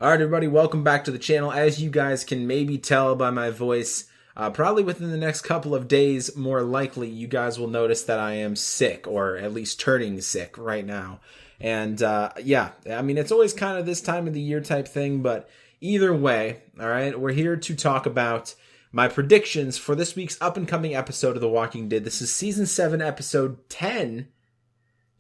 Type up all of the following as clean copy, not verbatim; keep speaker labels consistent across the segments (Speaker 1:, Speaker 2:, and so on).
Speaker 1: Alright everybody, welcome back to the channel. As you guys can maybe tell by my voice, probably within the next couple of days, more likely, you guys will notice that I am sick, or at least turning sick right now. And yeah, I mean, it's always kind of this time of the year type thing, but either way, alright, we're here to talk about my predictions for this week's up-and-coming episode of The Walking Dead. This is Season 7, Episode 10,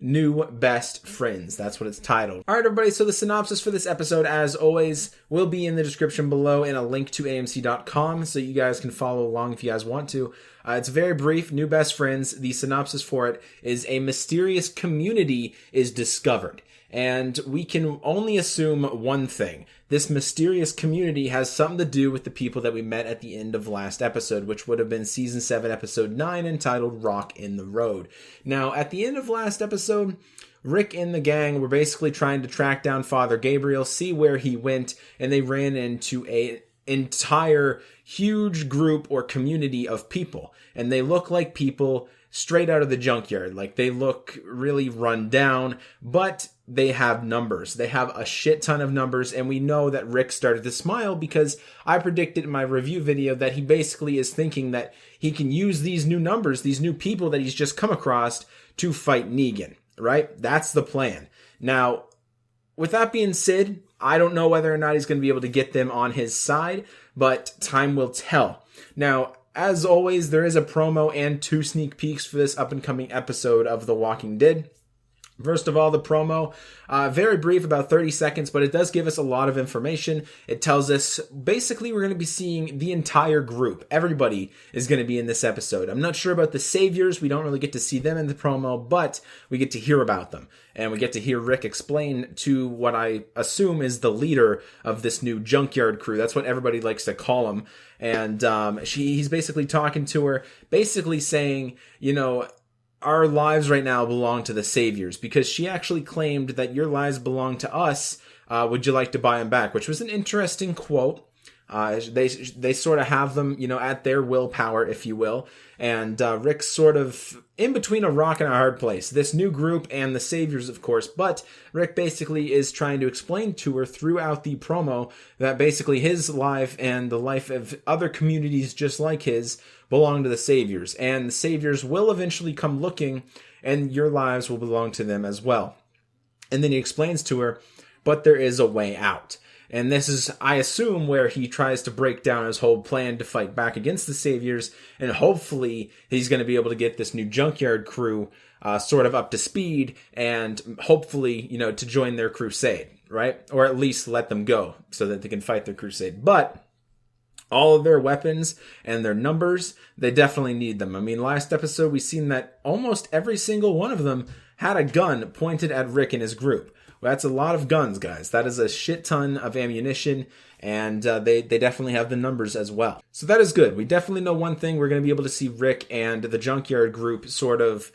Speaker 1: New Best Friends. That's what it's titled. Alright everybody, so the synopsis for this episode, as always, will be in the description below and a link to AMC.com so you guys can follow along if you guys want to. It's very brief. New Best Friends. The synopsis for it is a mysterious community is discovered. And we can only assume one thing. This mysterious community has something to do with the people that we met at the end of last episode, which would have been Season 7, Episode 9, entitled Rock in the Road. Now, at the end of last episode, Rick and the gang were basically trying to track down Father Gabriel, see where he went, and they ran into an entire huge group or community of people. And they look like people straight out of the junkyard. Like, they look really run down, but they have numbers. They have a shit ton of numbers, and we know that Rick started to smile because I predicted in my review video that he basically is thinking that he can use these new numbers, these new people that he's just come across, to fight Negan, right? That's the plan. Now, with that being said, I don't know whether or not he's going to be able to get them on his side, but time will tell. Now, as always, there is a promo and 2 sneak peeks for this up-and-coming episode of The Walking Dead. First of all, the promo, very brief, about 30 seconds, but it does give us a lot of information. It tells us, basically, we're going to be seeing the entire group. Everybody is going to be in this episode. I'm not sure about the Saviors. We don't really get to see them in the promo, but we get to hear about them. And we get to hear Rick explain to what I assume is the leader of this new junkyard crew. That's what everybody likes to call him. And he's basically talking to her, basically saying, you know, our lives right now belong to the Saviors, because she actually claimed that your lives belong to us. Would you like to buy them back? Which was an interesting quote. They sort of have them, you know, at their willpower, if you will. And Rick's sort of in between a rock and a hard place. This new group and the Saviors, of course. But Rick basically is trying to explain to her throughout the promo that basically his life and the life of other communities just like his belong to the Saviors. And the Saviors will eventually come looking, and your lives will belong to them as well. And then he explains to her, but there is a way out. And this is, I assume, where he tries to break down his whole plan to fight back against the Saviors, and hopefully he's going to be able to get this new junkyard crew sort of up to speed, and hopefully, you know, to join their crusade, right? Or at least let them go so that they can fight their crusade. But all of their weapons and their numbers, they definitely need them. I mean, last episode we seen that almost every single one of them had a gun pointed at Rick and his group. Well, that's a lot of guns, guys. That is a shit ton of ammunition, and they definitely have the numbers as well. So that is good. We definitely know one thing. We're going to be able to see Rick and the junkyard group sort of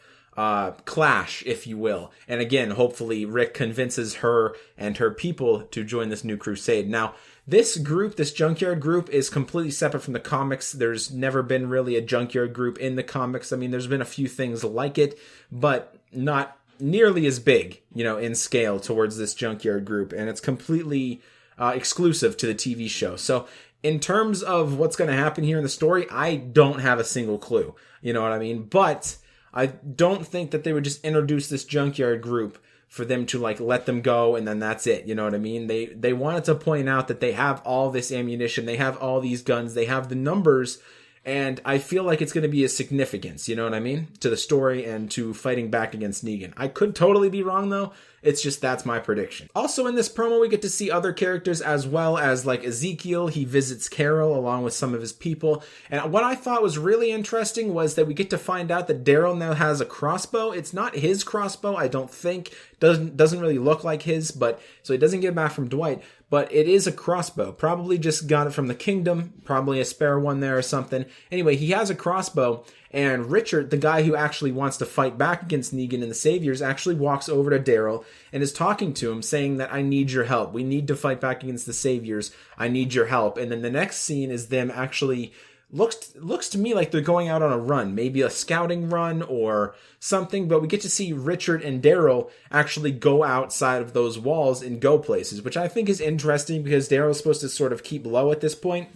Speaker 1: clash, if you will. And again, hopefully Rick convinces her and her people to join this new crusade. Now, this group, this junkyard group, is completely separate from the comics. There's never been really a junkyard group in the comics. I mean, there's been a few things like it, but not nearly as big, you know, in scale towards this junkyard group. And it's completely exclusive to the TV show. So in terms of what's going to happen here in the story, I don't have a single clue. You know what I mean? But I don't think that they would just introduce this junkyard group for them to, like, let them go and then that's it. You know what I mean? They wanted to point out that they have all this ammunition, they have all these guns, they have the numbers, and I feel like it's going to be a significance, you know what I mean, to the story and to fighting back against Negan. I could totally be wrong, though. It's just, that's my prediction. Also in this promo, we get to see other characters as well, as like Ezekiel. He visits Carol along with some of his people. And what I thought was really interesting was that we get to find out that Daryl now has a crossbow. It's not his crossbow, I don't think. Doesn't really look like his, but so he doesn't get it back from Dwight. But it is a crossbow. Probably just got it from the Kingdom. Probably a spare one there or something. Anyway, he has a crossbow. And Richard, the guy who actually wants to fight back against Negan and the Saviors, actually walks over to Daryl and is talking to him, saying that I need your help. We need to fight back against the Saviors. I need your help. And then the next scene is them actually looks to me like they're going out on a run, maybe a scouting run or something, but we get to see Richard and Daryl actually go outside of those walls and go places, which I think is interesting because Daryl's supposed to sort of keep low at this point,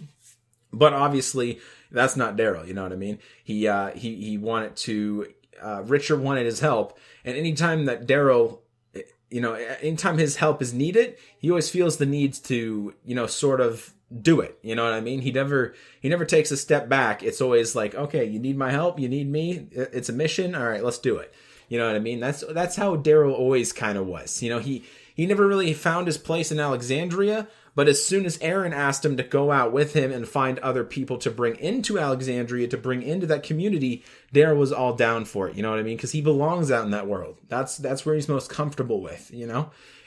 Speaker 1: but obviously that's not Daryl, you know what I mean? He wanted to, Richard wanted his help, and anytime that Daryl, anytime his help is needed, he always feels the need to, sort of do it. You know what I mean? He never takes a step back. It's always like, okay, you need my help, you need me. It's a mission. All right, let's do it. You know what I mean? That's how Daryl always kind of was. He never really found his place in Alexandria, but as soon as Aaron asked him to go out with him and find other people to bring into Alexandria, to bring into that community, Daryl was all down for it. You know what I mean? Because he belongs out in that world. That's where he's most comfortable with,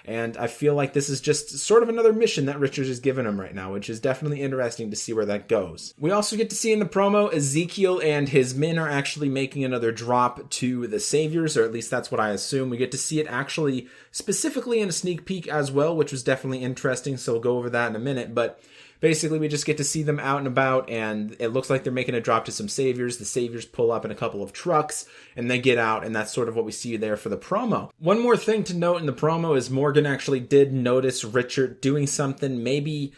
Speaker 1: And I feel like this is just sort of another mission that Richards is giving him right now, which is definitely interesting to see where that goes. We also get to see in the promo, Ezekiel and his men are actually making another drop to the Saviors, or at least that's what I assume. We get to see it actually specifically in a sneak peek as well, which was definitely interesting, so we'll go over that in a minute. But basically, we just get to see them out and about, and it looks like they're making a drop to some Saviors. The Saviors pull up in a couple of trucks, and they get out, and that's sort of what we see there for the promo. One more thing to note in the promo is Morgan actually did notice Richard doing something, maybe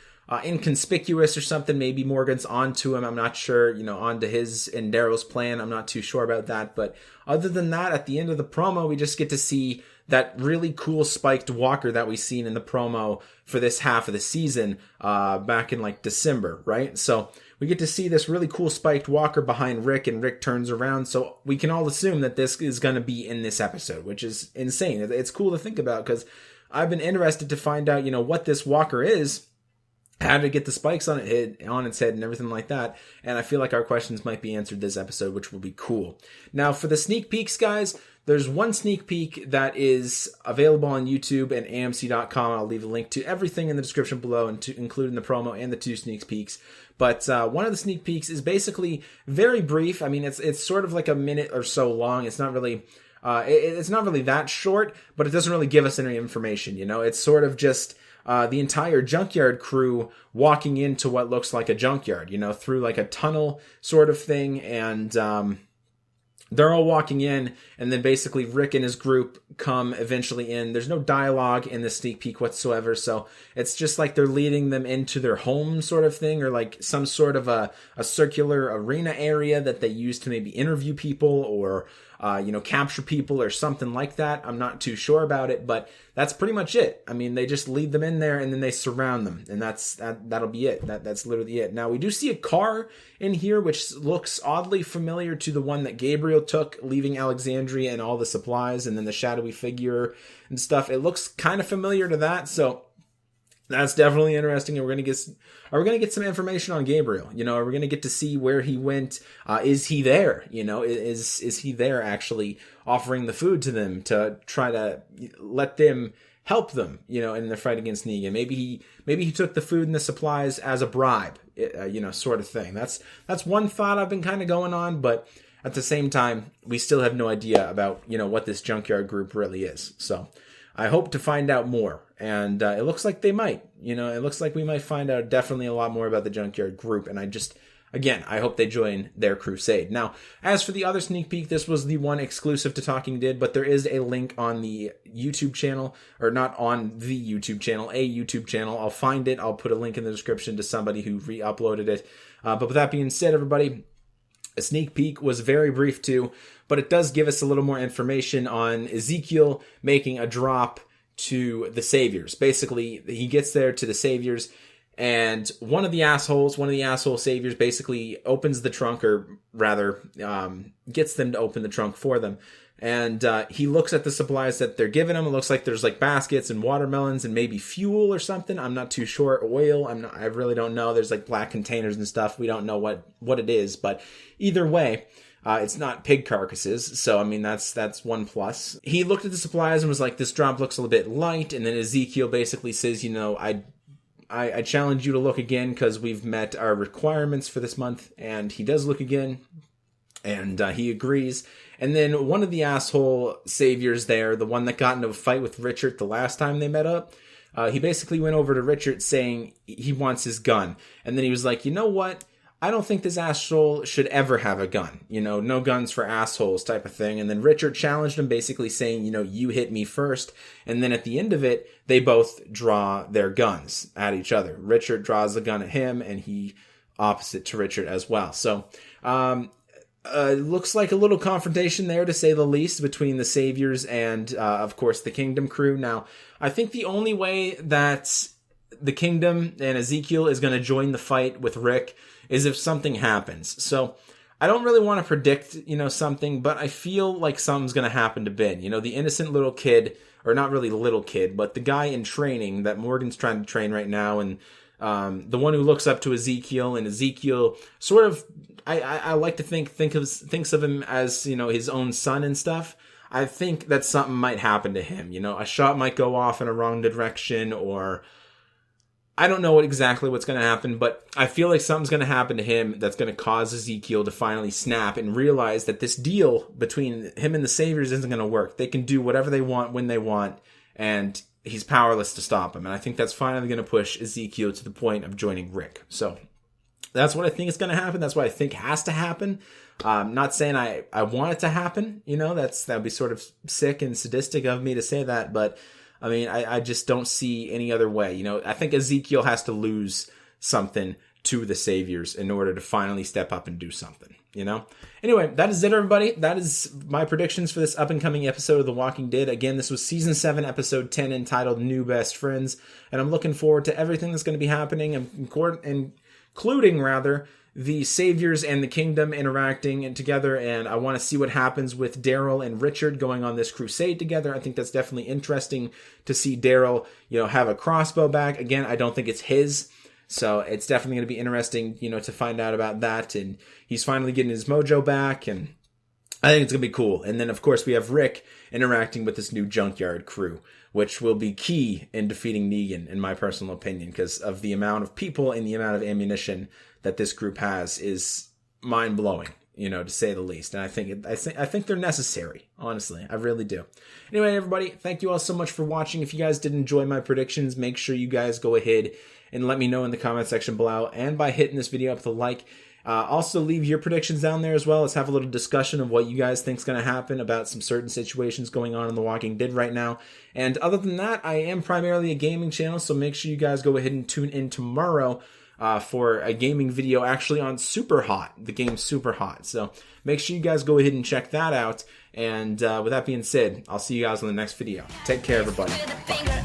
Speaker 1: inconspicuous or something. Maybe Morgan's onto him. I'm not sure, onto his and Daryl's plan. I'm not too sure about that. But other than that, at the end of the promo, we just get to see that really cool spiked walker that we seen in the promo for this half of the season back in like December, right? So we get to see this really cool spiked walker behind Rick, and Rick turns around. So we can all assume that this is going to be in this episode, which is insane. It's cool to think about because I've been interested to find out, what this walker is, how to get the spikes on its head and everything like that. And I feel like our questions might be answered this episode, which will be cool. Now for the sneak peeks, guys, there's one sneak peek that is available on YouTube and AMC.com. I'll leave a link to everything in the description below, including the promo and the 2 sneak peeks. But one of the sneak peeks is basically very brief. I mean, it's sort of like a minute or so long. It's not really it's not really that short, but it doesn't really give us any information. It's sort of just the entire junkyard crew walking into what looks like a junkyard, through like a tunnel sort of thing, and they're all walking in, and then basically Rick and his group come eventually in. There's no dialogue in the sneak peek whatsoever, so it's just like they're leading them into their home sort of thing, or like some sort of a circular arena area that they use to maybe interview people or capture people or something like that. I'm not too sure about it, but that's pretty much it. I mean, they just lead them in there and then they surround them, and that'll be it. That's literally it. Now we do see a car in here which looks oddly familiar to the one that Gabriel took leaving Alexandria and all the supplies, and then the shadowy figure and stuff. It looks kind of familiar to that, so that's definitely interesting, and are we gonna get some information on Gabriel? Are we gonna get to see where he went? Is he there? Is he there actually offering the food to them to try to let them help them? In their fight against Negan. Maybe he took the food and the supplies as a bribe. Sort of thing. That's one thought I've been kind of going on, but at the same time, we still have no idea about what this junkyard group really is. So I hope to find out more. And it looks like they might. It looks like we might find out definitely a lot more about the junkyard group. And I hope they join their crusade. Now, as for the other sneak peek, this was the one exclusive to Talking Dead, but there is a link on the YouTube channel, or not on the YouTube channel, a YouTube channel. I'll find it. I'll put a link in the description to somebody who re-uploaded it. But with that being said, everybody, a sneak peek was very brief too, but it does give us a little more information on Ezekiel making a drop to the Saviors. Basically, he gets there to the Saviors, and one of the asshole Saviors basically opens the trunk, or rather gets them to open the trunk for them. And he looks at the supplies that they're giving him. It looks like there's like baskets and watermelons and maybe fuel or something. I'm not too sure. Oil. I really don't know. There's like black containers and stuff. We don't know what it is, but either way, it's not pig carcasses. So, I mean, that's one plus. He looked at the supplies and was like, this drop looks a little bit light. And then Ezekiel basically says, I challenge you to look again because we've met our requirements for this month. And he does look again, and he agrees. And then one of the asshole saviors there, the one that got into a fight with Richard the last time they met up, he basically went over to Richard saying he wants his gun. And then he was like, you know what? I don't think this asshole should ever have a gun. You know, no guns for assholes type of thing. And then Richard challenged him, basically saying, you know, you hit me first. And then at the end of it, they both draw their guns at each other. Richard draws the gun at him, and he opposite to Richard as well. So, looks like a little confrontation there, to say the least, between the Saviors and, of course, the Kingdom crew. Now, I think the only way that the Kingdom and Ezekiel is going to join the fight with Rick is if something happens. So I don't really want to predict, you know, something, but I feel like something's going to happen to Ben. You know, the innocent little kid, or not really little kid, but the guy in training that Morgan's trying to train right now, and the one who looks up to Ezekiel, and Ezekiel sort of, I like to thinks of him as, you know, his own son and stuff. I think that something might happen to him. You know, a shot might go off in a wrong direction, or I don't know exactly what's going to happen, but I feel like something's going to happen to him that's going to cause Ezekiel to finally snap and realize that this deal between him and the Saviors isn't going to work. They can do whatever they want when they want, and he's powerless to stop him. And I think that's finally going to push Ezekiel to the point of joining Rick. So that's what I think is going to happen. That's what I think has to happen. Not saying I want it to happen. You know, that'd be sort of sick and sadistic of me to say that, but I mean, I just don't see any other way. You know, I think Ezekiel has to lose something to the Saviors in order to finally step up and do something, you know? Anyway, that is it, everybody. That is my predictions for this up-and-coming episode of The Walking Dead. Again, this was Season 7, Episode 10, entitled New Best Friends, and I'm looking forward to everything that's going to be happening, including, the Saviors and the Kingdom interacting together, and I want to see what happens with Daryl and Richard going on this crusade together. I think that's definitely interesting to see Daryl, you know, have a crossbow back. Again, I don't think it's his, so it's definitely going to be interesting, you know, to find out about that, and he's finally getting his mojo back, and I think it's going to be cool. And then, of course, we have Rick interacting with this new junkyard crew, which will be key in defeating Negan, in my personal opinion, because of the amount of people and the amount of ammunition that this group has is mind-blowing, you know, to say the least. And I think they're necessary, honestly. I really do. Anyway, everybody, thank you all so much for watching. If you guys did enjoy my predictions, make sure you guys go ahead and let me know in the comment section below, and by hitting this video up with a like. Also, leave your predictions down there as well. Let's have a little discussion of what you guys think is going to happen about some certain situations going on in The Walking Dead right now. And other than that, I am primarily a gaming channel, so make sure you guys go ahead and tune in tomorrow for a gaming video actually on Super Hot, the game Super Hot. So make sure you guys go ahead and check that out. And with that being said, I'll see you guys in the next video. Take care, everybody. Bye.